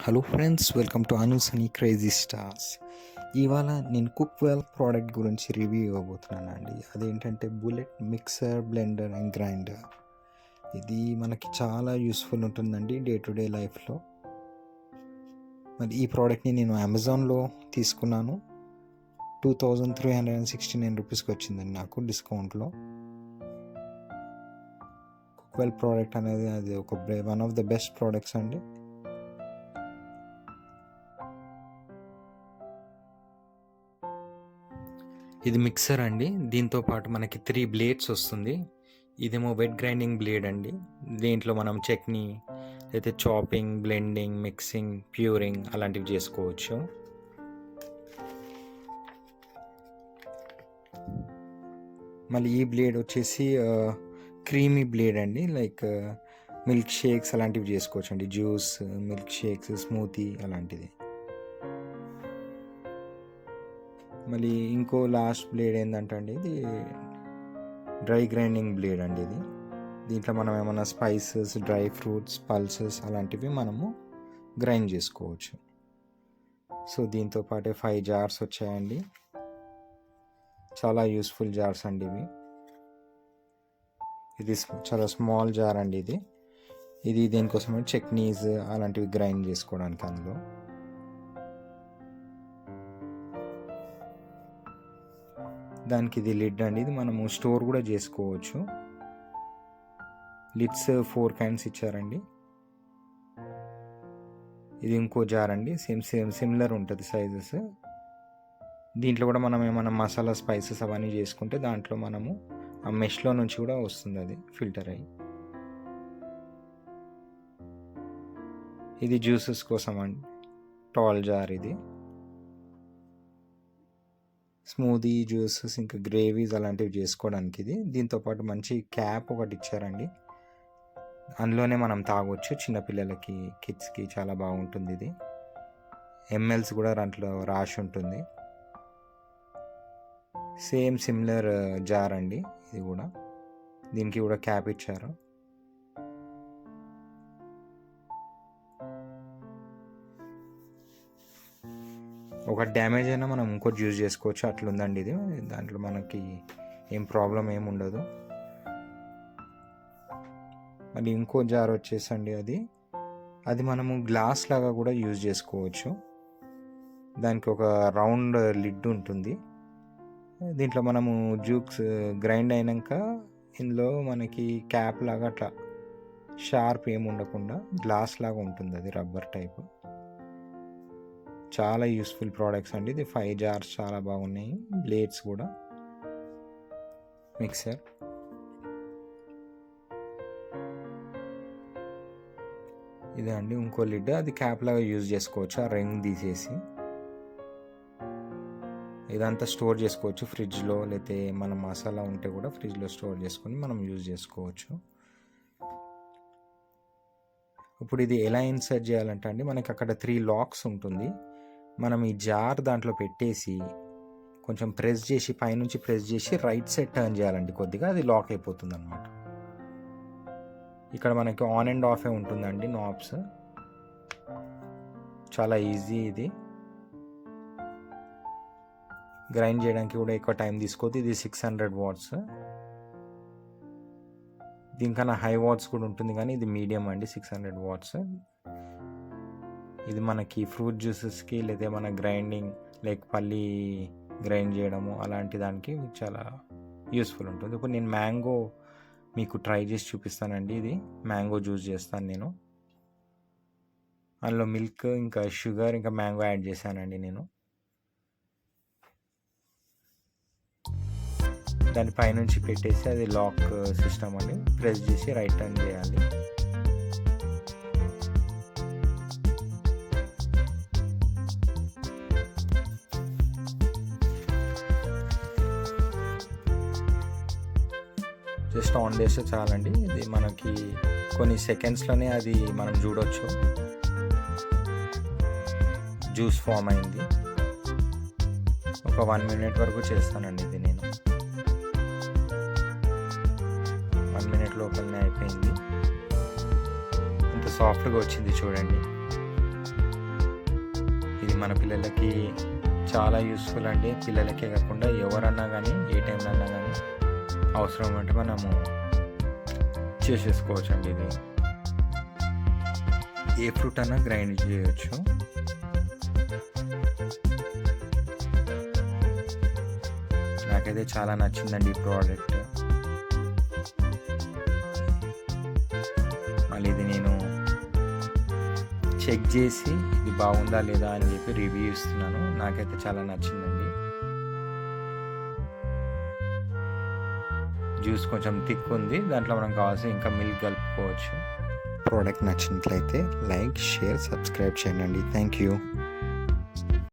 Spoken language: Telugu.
Hello friends, welcome to Anu Sunny Crazy Stars. ఇవాళ నేను కుక్వెల్ ప్రోడక్ట్ గురించి రివ్యూ ఇవ్వబోతున్నాను అండి. అదేంటంటే bullet mixer, blender and grinder. ఇది మనకి చాలా యూస్ఫుల్ ఉంటుందండి డే టు డే లైఫ్లో. మరి ఈ ప్రోడక్ట్ని నేను అమెజాన్లో తీసుకున్నాను. 2369 రూపీస్కి వచ్చిందండి నాకు డిస్కౌంట్లో. కుక్వెల్ ప్రోడక్ట్ అనేది అది one of the best products అండి. ఇది మిక్సర్ అండి. దీంతో పాటు మనకి 3 బ్లేడ్స్ వస్తుంది. ఇదేమో వెట్ గ్రైండింగ్ బ్లేడ్ అండి. దీంట్లో మనం చట్నీ అయితే చాపింగ్, బ్లెండింగ్, మిక్సింగ్, ప్యూరింగ్ అలాంటివి చేసుకోవచ్చు. మళ్ళీ ఈ బ్లేడ్ వచ్చేసి క్రీమీ బ్లేడ్ అండి. లైక్ మిల్క్ షేక్స్ అలాంటివి చేసుకోవచ్చు అండి. జ్యూస్, మిల్క్ షేక్స్, స్మూతీ అలాంటిది. మళ్ళీ ఇంకో లాస్ట్ బ్లేడ్ ఏంటంటే అండి, ఇది డ్రై గ్రైండింగ్ బ్లేడ్ అండి. ఇది దీంట్లో మనం ఏమైనా స్పైసెస్, డ్రై ఫ్రూట్స్, పల్సెస్ అలాంటివి మనము గ్రైండ్ చేసుకోవచ్చు. సో దీంతో పాటే 5 జార్స్ వచ్చాయండి. చాలా యూస్ఫుల్ జార్స్ అండి ఇవి. ఇది చాలా స్మాల్ జార్ అండి. ఇది దేనికోసం చట్నీస్ అలాంటివి గ్రైండ్ చేసుకోవడానికి. అందులో దానికి ఇది లిడ్ అండి. ఇది మనము స్టోర్ కూడా చేసుకోవచ్చు. లిడ్స్ 4 కైండ్స్ ఇచ్చారండి. ఇది ఇంకో జార్ అండి. సిమిలర్ ఉంటుంది సైజెస్. దీంట్లో కూడా మనం ఏమైనా మసాలా, స్పైసెస్ అవన్నీ చేసుకుంటే దాంట్లో మనము ఆ మెష్లో నుంచి కూడా వస్తుంది, అది ఫిల్టర్ అయ్యి. ఇది జ్యూసెస్ కోసం అండి, టాల్ జార్. ఇది స్మూదీ, జ్యూసెస్ ఇంకా గ్రేవీస్ అలాంటివి చేసుకోవడానికి ఇది. దీంతోపాటు మంచి క్యాప్ ఒకటి ఇచ్చారండి. అందులోనే మనం తాగొచ్చు. చిన్నపిల్లలకి, కిడ్స్కి చాలా బాగుంటుంది ఇది. ఎంఎల్స్ కూడా దాంట్లో రాసి ఉంటుంది. సేమ్ సిమిలర్ జార్ అండి ఇది కూడా. దీనికి కూడా క్యాప్ ఇచ్చారు. ఒక డ్యామేజ్ అయినా మనం ఇంకోటి యూజ్ చేసుకోవచ్చు, అట్లుందండి ఇది. దాంట్లో మనకి ఏం ప్రాబ్లం ఏమి ఉండదు. మళ్ళీ ఇంకో జార్ వచ్చేసండి, అది మనము గ్లాస్ లాగా కూడా యూజ్ చేసుకోవచ్చు. దానికి ఒక రౌండ్ లిడ్ ఉంటుంది. దీంట్లో మనము జ్యూస్ గ్రైండ్ అయినాక ఇందులో మనకి క్యాప్ లాగా అట్లా షార్ప్ ఏమి ఉండకుండా గ్లాస్ లాగా ఉంటుంది, అది రబ్బర్ టైప్. చాలా యూస్ఫుల్ ప్రోడక్ట్స్ అండి. ఇది 5 జార్స్ చాలా బాగున్నాయి. బ్లేడ్స్ కూడా, మిక్సర్. ఇదే అండి ఇంకో లిడ్. అది క్యాప్ లాగా యూజ్ చేసుకోవచ్చు, ఆ రింగ్ తీసేసి. ఇదంతా స్టోర్ చేసుకోవచ్చు ఫ్రిడ్జ్లో, లేకపోతే మన మసాలా ఉంటే కూడా ఫ్రిడ్జ్లో స్టోర్ చేసుకొని మనం యూజ్ చేసుకోవచ్చు. ఇప్పుడు ఇది ఎలా ఇన్సర్ట్ చేయాలంటే అండి, మనకి అక్కడ 3 లాక్స్ ఉంటుంది. మనం ఈ జార్ దాంట్లో పెట్టేసి కొంచెం ప్రెస్ చేసి, పైనుంచి ప్రెస్ చేసి రైట్ సైడ్ టర్న్ చేయాలండి కొద్దిగా. అది లాక్ అయిపోతుంది అనమాట. ఇక్కడ మనకి ఆన్ అండ్ ఆఫే ఉంటుందండి నాబ్స్. చాలా ఈజీ ఇది. గ్రైండ్ చేయడానికి కూడా ఎక్కువ టైం తీసుకోవద్దు. ఇది 600 వాట్స్. దీనికన్నా హై వాట్స్ కూడా ఉంటుంది, కానీ ఇది మీడియం అండి, 600 వాట్స్. ఇది మనకి ఫ్రూట్ జ్యూసెస్కి, లేదా మన గ్రైండింగ్ లైక్ పల్లి గ్రైండ్ చేయడము అలాంటి దానికి చాలా యూస్ఫుల్ ఉంటుంది. ఇప్పుడు నేను మ్యాంగో మీకు ట్రై చేసి చూపిస్తానండి. ఇది మ్యాంగో జ్యూస్ చేస్తాను నేను. అందులో మిల్క్, ఇంకా షుగర్, ఇంకా మ్యాంగో యాడ్ చేశానండి నేను. దాని పైనుంచి పెట్టేసి అది లాక్ సిస్టమ్ అని ప్రెస్ చేసి రైట్ టర్న్ చేయాలి. జస్ట్ ఆన్ చేస్తే చాలండి. ఇది మనకి కొన్ని సెకండ్స్లోనే అది మనం చూడవచ్చు, జ్యూస్ ఫామ్ అయింది. ఒక 1 మినిట్ వరకు చేస్తానండి ఇది నేను. 1 మినిట్ లోపలనే అయిపోయింది. ఇంత సాఫ్ట్గా వచ్చింది చూడండి. మన పిల్లలకి చాలా యూస్ఫుల్ అండి. పిల్లలకే కాకుండా ఎవరన్నా కానీ ఏ టైంలో అన్నా కానీ అవసరం అంటే మనము చేసేసుకోవచ్చు అండి. ఇది ఏ ఫ్రూట్ అన్నా గ్రైండ్ చేయొచ్చు. నాకైతే చాలా నచ్చిందండి ఈ ప్రోడక్ట్. మళ్ళీ ఇది నేను చెక్ చేసి ఇది బాగుందా లేదా అని చెప్పి రివ్యూ ఇస్తున్నాను. నాకైతే చాలా నచ్చిందండి. జ్యూస్ కొంచెం థిక్ ఉంది, దాంట్లో మనం కావాల్సిన ఇంకా మిల్క్ కలుపుకోవచ్చు. ప్రోడక్ట్ నచ్చినట్లయితే లైక్, షేర్, సబ్స్క్రైబ్ చేయండి. Thank you.